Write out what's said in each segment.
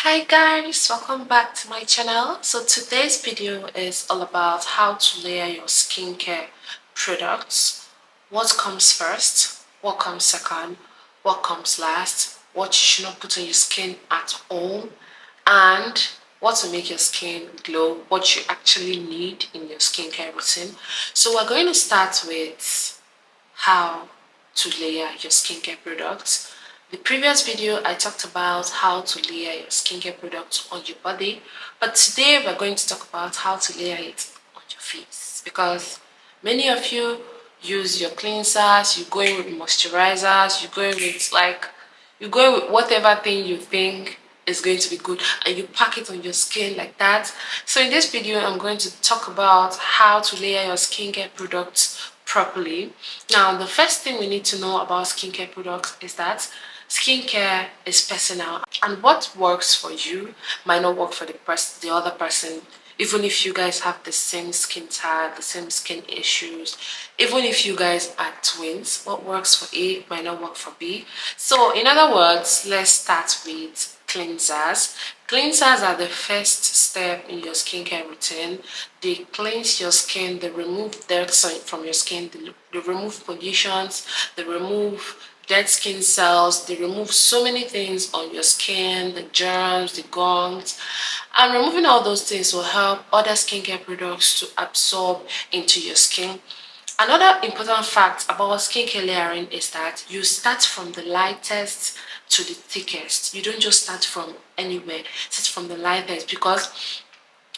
Hi guys, welcome back to my channel. So today's video is all about how to layer your skincare products. What comes first, what comes second, what comes last, what you should not put on your skin at all, and what will make your skin glow, what you actually need in your skincare routine. So we're going to start with how to layer your skincare products. The previous video I talked about how to layer your skincare products on your body, but today we're going to talk about how to layer it on your face, because many of you use your cleansers, you're going with moisturizers, you're going with whatever thing you think is going to be good, and you pack it on your skin like that. So in this video I'm going to talk about how to layer your skincare products properly. Now, the first thing we need to know about skincare products is that skincare is personal, and what works for you might not work for the other person. Even if you guys have the same skin type, the same skin issues, even if you guys are twins, what works for A might not work for B. So in other words, let's start with cleansers. Cleansers are the first step in your skincare routine. They cleanse your skin, they remove dirt from your skin, they remove pollutions, they remove dead skin cells, they remove so many things on your skin, the germs, the gums, and removing all those things will help other skincare products to absorb into your skin. Another important fact about skincare layering is that you start from the lightest to the thickest. You don't just start from anywhere, start from the lightest, because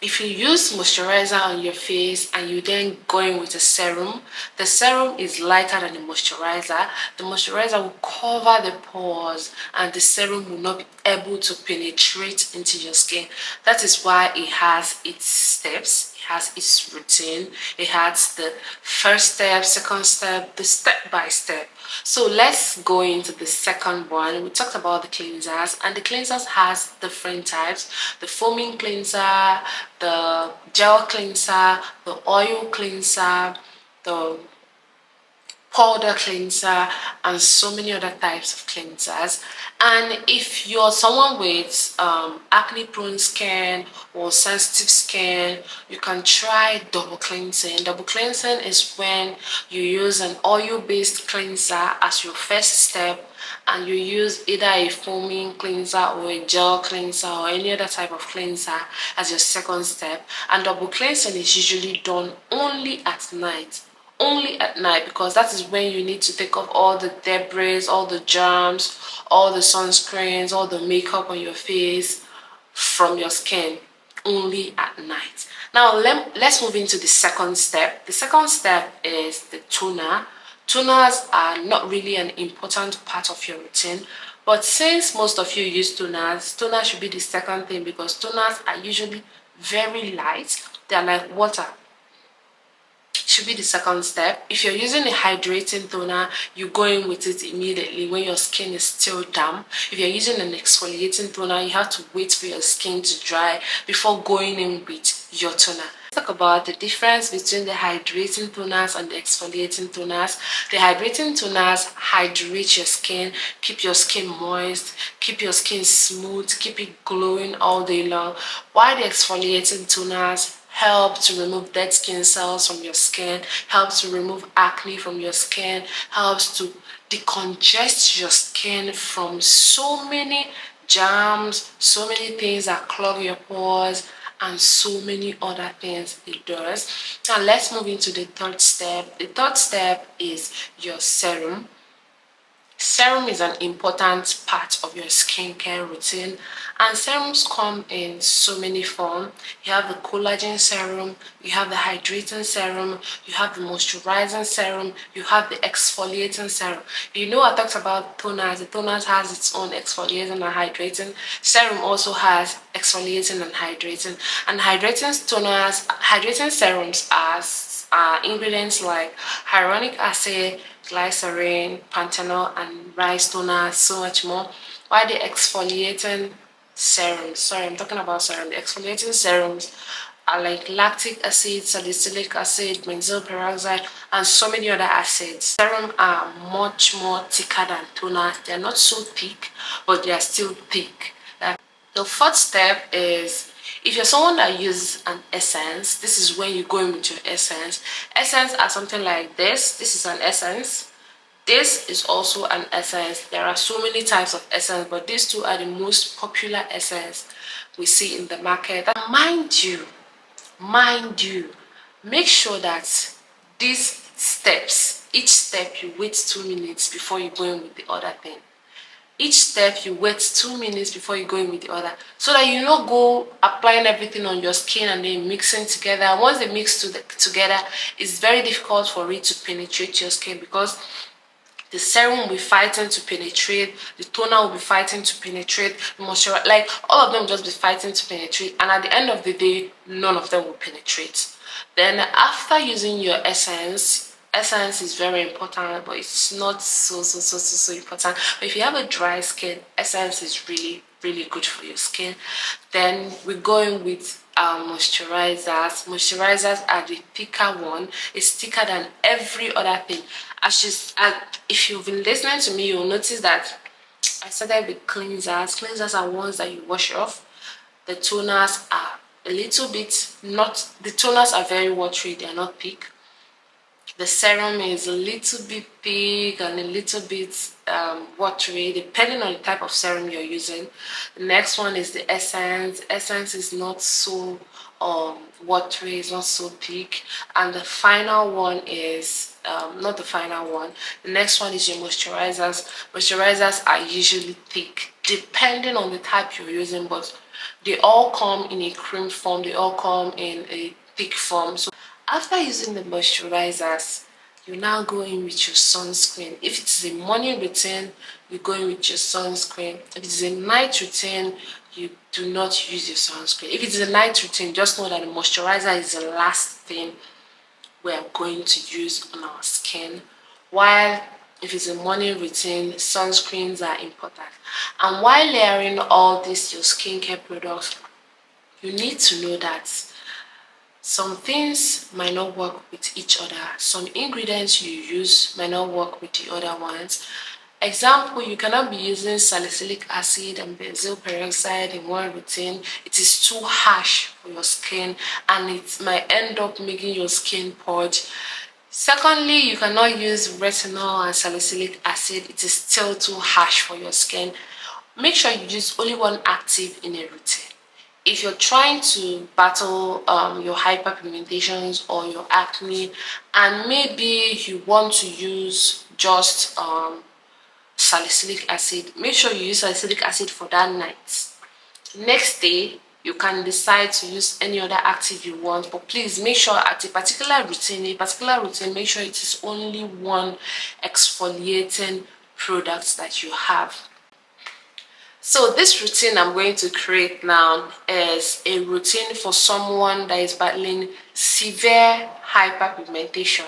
if you use moisturizer on your face and you then go in with a serum, the serum is lighter than the moisturizer. The moisturizer will cover the pores and the serum will not be able to penetrate into your skin. That is why it has its steps, it has its routine, it has the first step, second step, the step by step. So let's go into the second one. We talked about the cleansers, and the cleansers has different types: the foaming cleanser, the gel cleanser, the oil cleanser, the powder cleanser, and so many other types of cleansers. And if you're someone with acne prone skin or sensitive skin, you can try double cleansing. Double cleansing is when you use an oil based cleanser as your first step, and you use either a foaming cleanser or a gel cleanser or any other type of cleanser as your second step. And double cleansing is usually done only at night, because that is when you need to take off all the debris, all the germs, all the sunscreens, all the makeup on your face from your skin. Only at night. Now let's move into the second step. The second step is the toner. Toners are not really an important part of your routine, but since most of you use toners, toner should be the second thing, because toners are usually very light. They are like water. Should be the second step. If you're using a hydrating toner, you go in with it immediately when your skin is still damp. If you're using an exfoliating toner, you have to wait for your skin to dry before going in with your toner. Let's talk about the difference between the hydrating toners and the exfoliating toners. The hydrating toners hydrate your skin, keep your skin moist, keep your skin smooth, keep it glowing all day long, while the exfoliating toners help to remove dead skin cells from your skin, helps to remove acne from your skin, helps to decongest your skin from so many germs, so many things that clog your pores, and so many other things it does. Now let's move into the third step. The third step is your serum. Serum is an important part of your skincare routine, and serums come in so many forms. You have the collagen serum, you have the hydrating serum, you have the moisturizing serum, you have the exfoliating serum. You know, I talked about toners. The toners has its own exfoliating and hydrating. Serum also has exfoliating and hydrating. And hydrating serums are ingredients like hyaluronic acid, glycerin, panthenol, and rice toner, so much more. While the exfoliating serums, sorry, I'm talking about serum. The exfoliating serums are like lactic acid, salicylic acid, benzoyl peroxide, and so many other acids. Serum are much more thicker than toners. They are not so thick, but they are still thick. The The fourth step is, if you're someone that uses an essence, this is when you go in with your essence. Essence are something like this. This is an essence. This is also an essence. There are so many types of essence, but these two are the most popular essence we see in the market. And mind you, make sure that these steps, each step you wait 2 minutes before you go in with the other thing. Each step you wait 2 minutes before you go in with the other, so that you not go applying everything on your skin and then mixing together. Once they mix together, it's very difficult for it to penetrate your skin, because the serum will be fighting to penetrate, the toner will be fighting to penetrate, the moisturizer, like all of them will just be fighting to penetrate, and at the end of the day, none of them will penetrate. Then after using your essence is very important, but it's not so important. But if you have a dry skin, essence is really good for your skin. Then we're going with our moisturizers. Moisturizers are the thicker one. It's thicker than every other thing. If you've been listening to me, you'll notice that I started with cleansers. Cleansers are ones that you wash off. The toners are a little bit not, the toners are very watery, they are not thick. The serum is a little bit big and a little bit watery, depending on the type of serum you're using. The next one is the essence. Essence is not so watery, it's not so thick. And the final one is not the final one. The next one is your moisturizers. Moisturizers are usually thick, depending on the type you're using, but they all come in a cream form, they all come in a thick form. So after using the moisturizers, you now go in with your sunscreen. If it's a morning routine, you go in with your sunscreen. If it's a night routine, you do not use your sunscreen. If it's a night routine, just know that the moisturizer is the last thing we are going to use on our skin. While if it's a morning routine, sunscreens are important. And while layering all these your skincare products, you need to know that some things might not work with each other. Some ingredients you use might not work with the other ones. Example, you cannot be using salicylic acid and benzoyl peroxide in one routine. It is too harsh for your skin and it might end up making your skin purge. Secondly, you cannot use retinol and salicylic acid. It is still too harsh for your skin. Make sure you use only one active in a routine. If you're trying to battle your hyperpigmentations or your acne, and maybe you want to use just salicylic acid, make sure you use salicylic acid for that night. Next day, you can decide to use any other active you want, but please make sure at a particular routine, make sure it is only one exfoliating product that you have. So this routine I'm going to create now is a routine for someone that is battling severe hyperpigmentation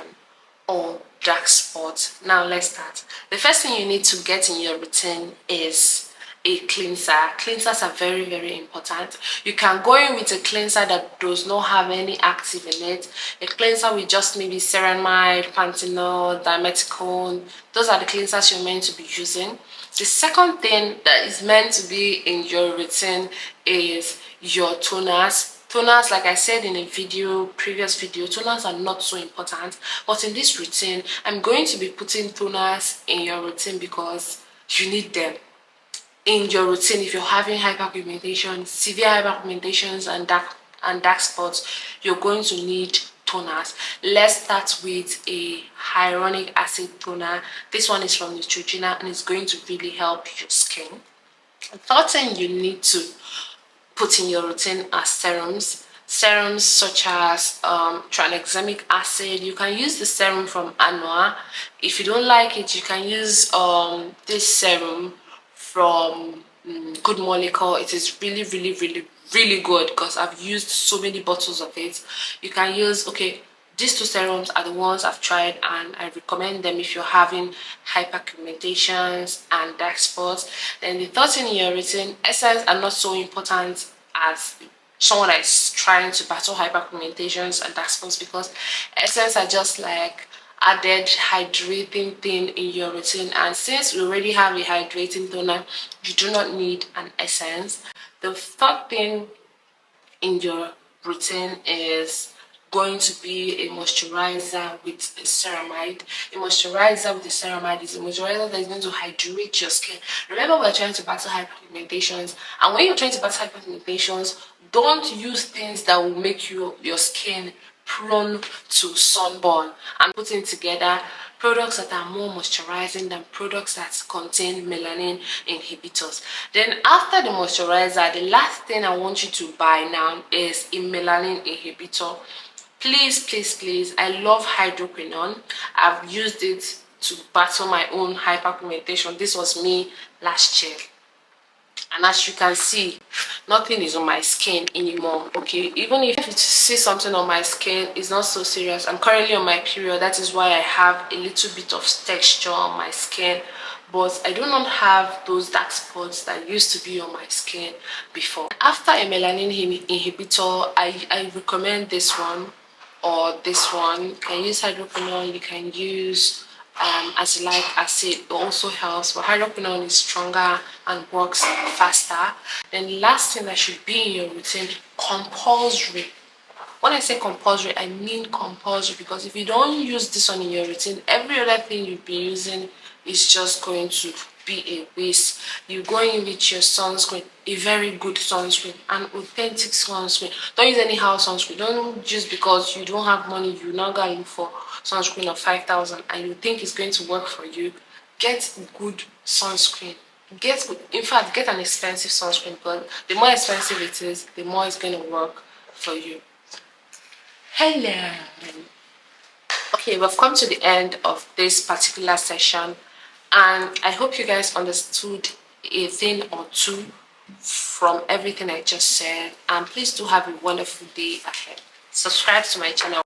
or dark spots. Now let's start. The first thing you need to get in your routine is a cleanser. Cleansers are very important. You can go in with a cleanser that does not have any active in it. A cleanser with just maybe ceramide, panthenol, dimethicone. Those are the cleansers you're meant to be using. The second thing that is meant to be in your routine is your toners. Toners, like I said in a previous video, toners are not so important. But in this routine, I'm going to be putting toners in your routine because you need them in your routine. If you're having hyperpigmentation, severe hyperpigmentations and dark spots, you're going to need toners. Let's start with a hyaluronic acid toner. This one is from Neutrogena and it's going to really help your skin. The third thing you need to put in your routine are serums. Serums such as tranexamic acid. You can use the serum from Anua. If you don't like it, you can use this serum from Good Molecule. It is really good because I've used so many bottles of it. You can use, these two serums are the ones I've tried and I recommend them if you're having hyperpigmentations and dark spots. Then the third thing in your routine, essence are not so important as someone that is trying to battle hyperpigmentations and dark spots, because essence are just like added hydrating thing in your routine, and since we already have a hydrating toner, you do not need an essence. The third thing in your routine is going to be a moisturizer with a ceramide. A moisturizer with a ceramide is a moisturizer that is going to hydrate your skin. Remember, we're trying to battle hyperpigmentations, and when you're trying to battle hyperpigmentations, don't use things that will make your skin prone to sunburn. I'm putting together products that are more moisturizing than products that contain melanin inhibitors. Then after the moisturizer, the last thing I want you to buy now is a melanin inhibitor. Please, please, please, I love hydroquinone. I've used it to battle my own hyperpigmentation. This was me last year, and as you can see, nothing is on my skin anymore. Okay, even if you see something on my skin, it's not so serious. I'm currently on my period, that is why I have a little bit of texture on my skin, but I do not have those dark spots that used to be on my skin before. After a melanin inhibitor, I recommend this one or this one. You can use hydroquinone, you can use azelaic acid. It also helps, but hydroquinone is stronger and works faster. Then the last thing that should be in your routine, compulsory. When I say compulsory, I mean compulsory, because if you don't use this one in your routine, every other thing you'll be using is just going to be a waste. You go in with your sunscreen, a very good sunscreen, an authentic sunscreen. Don't use anyhow sunscreen. Don't just because you don't have money, you now go look for sunscreen of 5,000 and you think it's going to work for you. Get good sunscreen. In fact, get an expensive sunscreen, but the more expensive it is, the more it's going to work for you. Hello. Okay, we've come to the end of this particular session, and I hope you guys understood a thing or two from everything I just said. And please do have a wonderful day ahead. Subscribe to my channel.